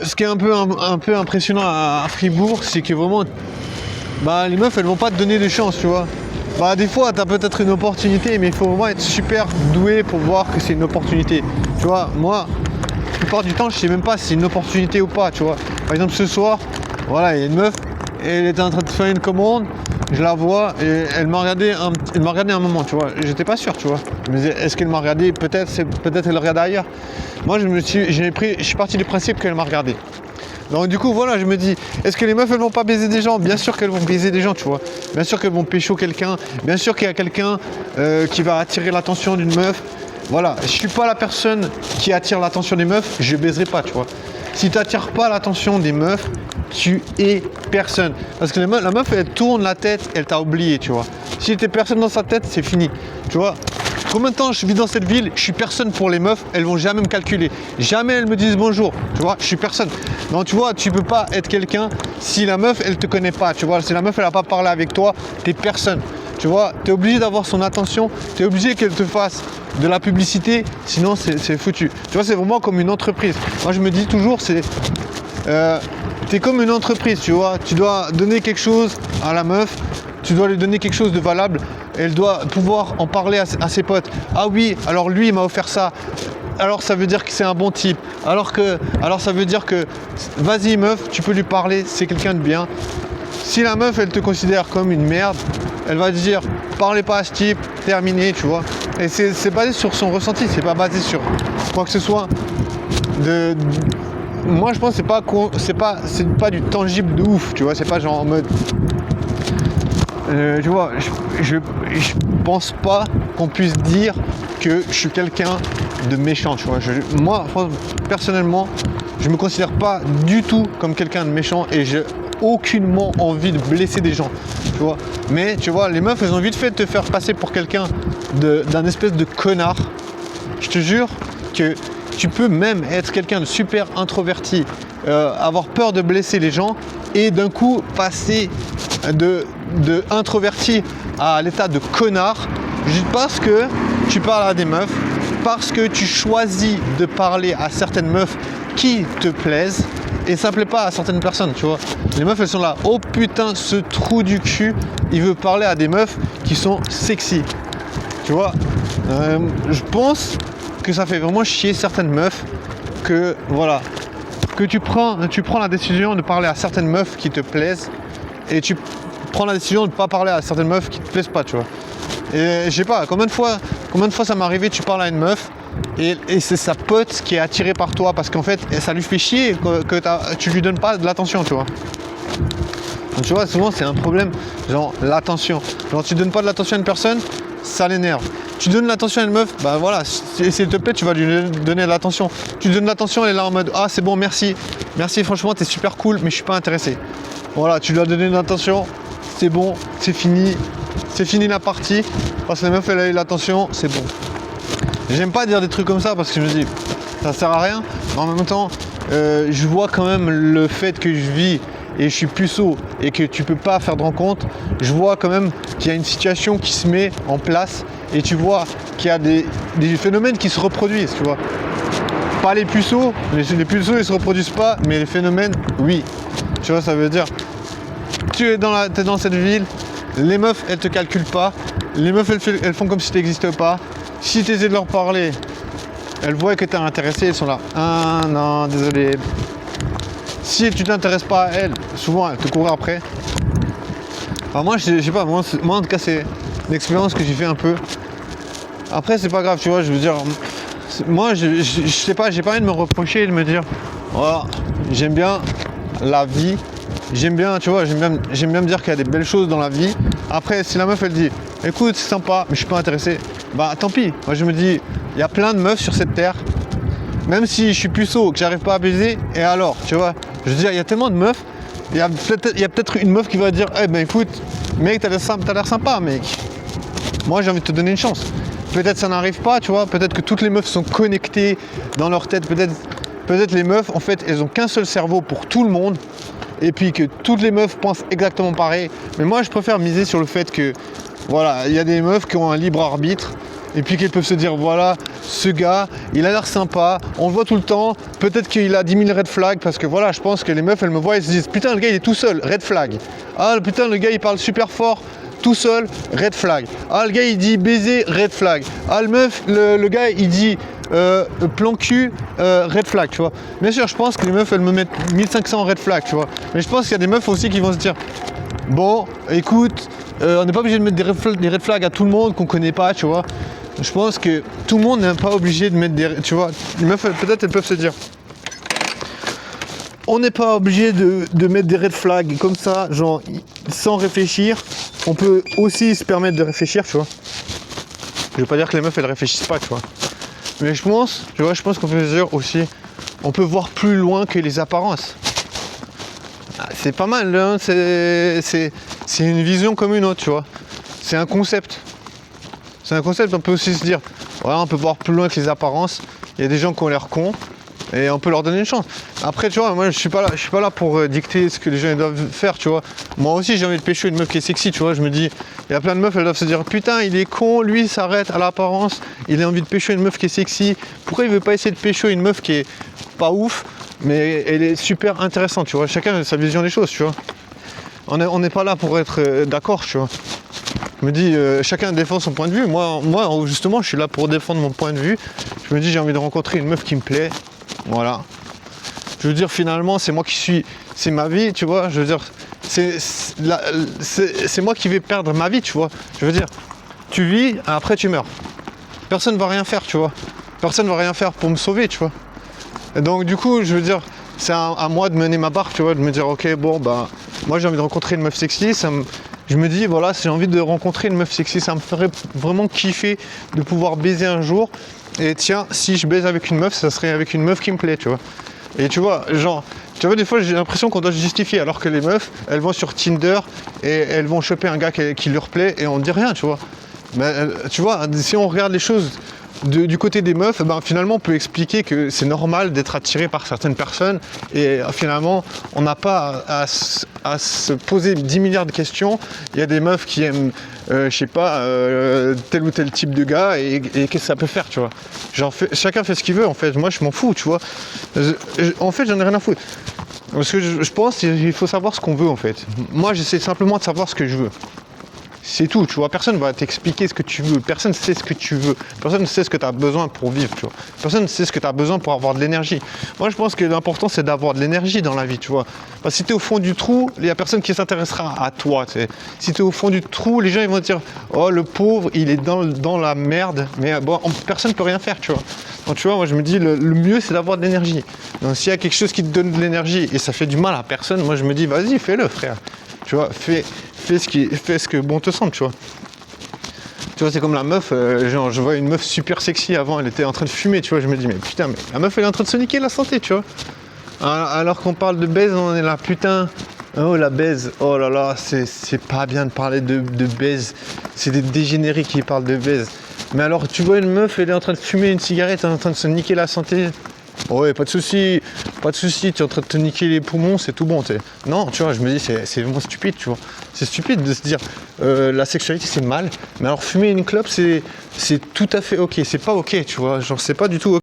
ce qui est un peu impressionnant à Fribourg, c'est que vraiment, bah, les meufs, elles vont pas te donner de chance, tu vois. Bah, des fois, tu as peut-être une opportunité, mais il faut vraiment être super doué pour voir que c'est une opportunité. Tu vois, moi, la plupart du temps, je sais même pas si c'est une opportunité ou pas, tu vois. Par exemple, ce soir, voilà, il y a une meuf, elle était en train de faire une commande, je la vois, et elle m'a regardé un moment, tu vois. J'étais pas sûr, tu vois. Je me disais, est-ce qu'elle m'a regardé? Peut-être elle regarde ailleurs. Moi, je suis parti du principe qu'elle m'a regardé. Donc du coup voilà, je me dis, est-ce que les meufs elles vont pas baiser des gens? Bien sûr qu'elles vont baiser des gens, tu vois. Bien sûr qu'elles vont pécho quelqu'un, bien sûr qu'il y a quelqu'un qui va attirer l'attention d'une meuf. Voilà, je suis pas la personne qui attire l'attention des meufs, je baiserai pas, tu vois. Si tu n'attires pas l'attention des meufs, tu es personne. Parce que la meuf elle tourne la tête, elle t'a oublié, tu vois. Si tu es personne dans sa tête, c'est fini, tu vois. Combien de temps je vis dans cette ville, je suis personne pour les meufs, elles vont jamais me calculer. Jamais elles me disent bonjour, tu vois, je suis personne. Donc tu vois, tu peux pas être quelqu'un si la meuf elle te connaît pas, tu vois, si la meuf elle a pas parlé avec toi, t'es personne. Tu vois, tu es obligé d'avoir son attention, tu es obligé qu'elle te fasse de la publicité, sinon c'est foutu. Tu vois, c'est vraiment comme une entreprise. Moi je me dis toujours, t'es comme une entreprise, tu vois, tu dois donner quelque chose à la meuf, tu dois lui donner quelque chose de valable, elle doit pouvoir en parler à ses potes. Ah oui, alors lui il m'a offert ça, alors ça veut dire que c'est un bon type, alors ça veut dire que vas-y meuf, tu peux lui parler, c'est quelqu'un de bien. Si la meuf elle te considère comme une merde, elle va te dire parlez pas à ce type, terminé, tu vois. Et c'est basé sur son ressenti, c'est pas basé sur quoi que ce soit moi je pense que c'est pas du tangible de ouf, tu vois, c'est pas genre en mode tu vois, je pense pas qu'on puisse dire que je suis quelqu'un de méchant, tu vois. Moi, personnellement, je me considère pas du tout comme quelqu'un de méchant et j'ai aucunement envie de blesser des gens, tu vois. Mais tu vois, les meufs, elles ont vite fait de te faire passer pour quelqu'un d'un espèce de connard. Je te jure que tu peux même être quelqu'un de super introverti, avoir peur de blesser les gens et d'un coup passer de introverti à l'état de connard juste parce que tu parles à des meufs, parce que tu choisis de parler à certaines meufs qui te plaisent et ça plaît pas à certaines personnes, tu vois. Les meufs elles sont là, oh putain ce trou du cul, il veut parler à des meufs qui sont sexy, tu vois. Je pense que ça fait vraiment chier certaines meufs que voilà, que tu prends la décision de parler à certaines meufs qui te plaisent et tu prends la décision de ne pas parler à certaines meufs qui te plaisent pas, tu vois. Et je sais pas, combien de fois ça m'est arrivé, tu parles à une meuf et c'est sa pote qui est attirée par toi parce qu'en fait ça lui fait chier que tu lui donnes pas de l'attention, tu vois. Donc tu vois, souvent c'est un problème, genre l'attention. Genre tu donnes pas de l'attention à une personne, ça l'énerve. Tu donnes l'attention à une meuf, bah voilà, s'il te plaît, tu vas lui donner de l'attention. Tu donnes l'attention, elle est là en mode ah c'est bon, merci, franchement t'es super cool, mais je suis pas intéressé. Voilà, tu lui as donné de l'attention, c'est bon, c'est fini la partie, parce que la meuf elle a eu l'attention, c'est bon. J'aime pas dire des trucs comme ça parce que je me dis ça sert à rien, mais en même temps je vois quand même le fait que je vis et je suis puceau et que tu peux pas faire de rencontre, je vois quand même qu'il y a une situation qui se met en place et tu vois qu'il y a des phénomènes qui se reproduisent, tu vois. Pas les puceaux, les puceaux ils se reproduisent pas, mais les phénomènes, oui. Tu vois, ça veut dire, t'es dans cette ville, les meufs elles te calculent pas, les meufs elles font comme si tu n'existais pas. Si tu essaies de leur parler, elles voient que tu es intéressé, elles sont là. Ah non, désolé. Si tu t'intéresses pas à elles, souvent elles te courent après. Enfin, moi je sais pas, moi en tout cas c'est l'expérience que j'ai fait un peu. Après c'est pas grave, tu vois, je veux dire, moi je sais pas, j'ai pas envie de me reprocher et de me dire voilà, j'aime bien la vie, j'aime bien, tu vois, j'aime bien me dire qu'il y a des belles choses dans la vie. Après si la meuf elle dit écoute c'est sympa mais je suis pas intéressé, bah tant pis. Moi je me dis il y a plein de meufs sur cette terre, même si je suis puceau, que j'arrive pas à baiser, et alors, tu vois, je veux dire il y a tellement de meufs, il y a peut-être une meuf qui va dire eh ben écoute mec t'as l'air sympa mec, moi j'ai envie de te donner une chance. Peut-être ça n'arrive pas, tu vois, peut-être que toutes les meufs sont connectées dans leur tête, peut-être les meufs en fait elles ont qu'un seul cerveau pour tout le monde et puis que toutes les meufs pensent exactement pareil. Mais moi je préfère miser sur le fait que voilà, il y a des meufs qui ont un libre arbitre et puis qu'elles peuvent se dire voilà, ce gars, il a l'air sympa, on le voit tout le temps, peut-être qu'il a 10 000 red flags, parce que voilà, je pense que les meufs, elles me voient et se disent putain, le gars, il est tout seul, red flag. Ah, putain, le gars, il parle super fort, tout seul, red flag. Ah, le gars, il dit baiser, red flag. Ah, le gars, il dit plan cul, red flag, tu vois. Bien sûr, je pense que les meufs, elles me mettent 1500 red flag, tu vois. Mais je pense qu'il y a des meufs aussi qui vont se dire bon, écoute, on n'est pas obligé de mettre des red flags à tout le monde qu'on connaît pas, tu vois. Je pense que tout le monde n'est pas obligé de mettre des... Tu vois, les meufs, peut-être, elles peuvent se dire on n'est pas obligé de mettre des red flags comme ça, genre, sans réfléchir. On peut aussi se permettre de réfléchir, tu vois. Je veux pas dire que les meufs, elles réfléchissent pas, tu vois. Mais je pense qu'on peut se dire aussi, on peut voir plus loin que les apparences. C'est pas mal, hein, c'est une vision comme une autre, tu vois. C'est un concept. C'est un concept, on peut aussi se dire, voilà, on peut voir plus loin que les apparences. Il y a des gens qui ont l'air cons et on peut leur donner une chance. Après, tu vois, moi je suis pas là pour dicter ce que les gens doivent faire, tu vois. Moi aussi j'ai envie de pécho une meuf qui est sexy, tu vois. Je me dis, il y a plein de meufs, elles doivent se dire putain, il est con, lui il s'arrête à l'apparence, il a envie de pécho une meuf qui est sexy. Pourquoi il veut pas essayer de pécho une meuf qui est pas ouf, mais elle est super intéressante, tu vois. Chacun a sa vision des choses, tu vois. On n'est pas là pour être d'accord, tu vois. Je me dis, chacun défend son point de vue. Moi, justement, je suis là pour défendre mon point de vue. Je me dis, j'ai envie de rencontrer une meuf qui me plaît. Voilà. Je veux dire, finalement, c'est moi qui suis... C'est ma vie, tu vois. Je veux dire, c'est moi qui vais perdre ma vie, tu vois. Je veux dire, tu vis, après tu meurs. Personne ne va rien faire, tu vois. Personne ne va rien faire pour me sauver, tu vois. Et donc, du coup, je veux dire, c'est à moi de mener ma barque, tu vois. De me dire, ok, bon, bah, moi, j'ai envie de rencontrer une meuf sexy. Je me dis, voilà, si j'ai envie de rencontrer une meuf sexy, ça me ferait vraiment kiffer de pouvoir baiser un jour. Et tiens, si je baise avec une meuf, ça serait avec une meuf qui me plaît, tu vois. Et tu vois, genre, tu vois, des fois, j'ai l'impression qu'on doit se justifier, alors que les meufs, elles vont sur Tinder et elles vont choper un gars qui leur plaît et on dit rien, tu vois. Mais tu vois, si on regarde les choses du côté des meufs, ben, finalement on peut expliquer que c'est normal d'être attiré par certaines personnes et finalement on n'a pas à se poser 10 milliards de questions. Il y a des meufs qui aiment, je sais pas, tel ou tel type de gars et qu'est-ce que ça peut faire, tu vois. Genre, chacun fait ce qu'il veut en fait, moi je m'en fous, tu vois. En fait j'en ai rien à foutre. Parce que je pense qu'il faut savoir ce qu'on veut en fait. Moi j'essaie simplement de savoir ce que je veux. C'est tout, tu vois, personne va t'expliquer ce que tu veux, personne ne sait ce que tu veux, personne ne sait ce que tu as besoin pour vivre, tu vois. Personne ne sait ce que tu as besoin pour avoir de l'énergie. Moi, je pense que l'important, c'est d'avoir de l'énergie dans la vie, tu vois. Parce que si tu es au fond du trou, il n'y a personne qui s'intéressera à toi, tu sais. Si tu es au fond du trou, les gens, ils vont te dire « Oh, le pauvre, il est dans la merde. » Mais bon, personne ne peut rien faire, tu vois. Donc, tu vois, moi, je me dis, le mieux, c'est d'avoir de l'énergie. Donc, s'il y a quelque chose qui te donne de l'énergie et ça fait du mal à personne, moi, je me dis « Vas-y, fais-le, frère. » Tu vois, fais ce que bon te semble, tu vois. Tu vois, c'est comme la meuf, genre, je vois une meuf super sexy avant, elle était en train de fumer, tu vois, je me dis, mais putain, mais la meuf, elle est en train de se niquer la santé, tu vois. Alors qu'on parle de baise, on est là, putain, oh la baise, oh là là, c'est pas bien de parler de baise, c'est des dégénérés qui parlent de baise. Mais alors, tu vois une meuf, elle est en train de fumer une cigarette, elle est en train de se niquer la santé. Ouais, pas de souci, tu es en train de te niquer les poumons, c'est tout bon. Non, tu vois, je me dis, c'est vraiment stupide, tu vois. C'est stupide de se dire, la sexualité c'est mal, mais alors fumer une clope, c'est tout à fait ok. C'est pas ok, tu vois, genre c'est pas du tout ok.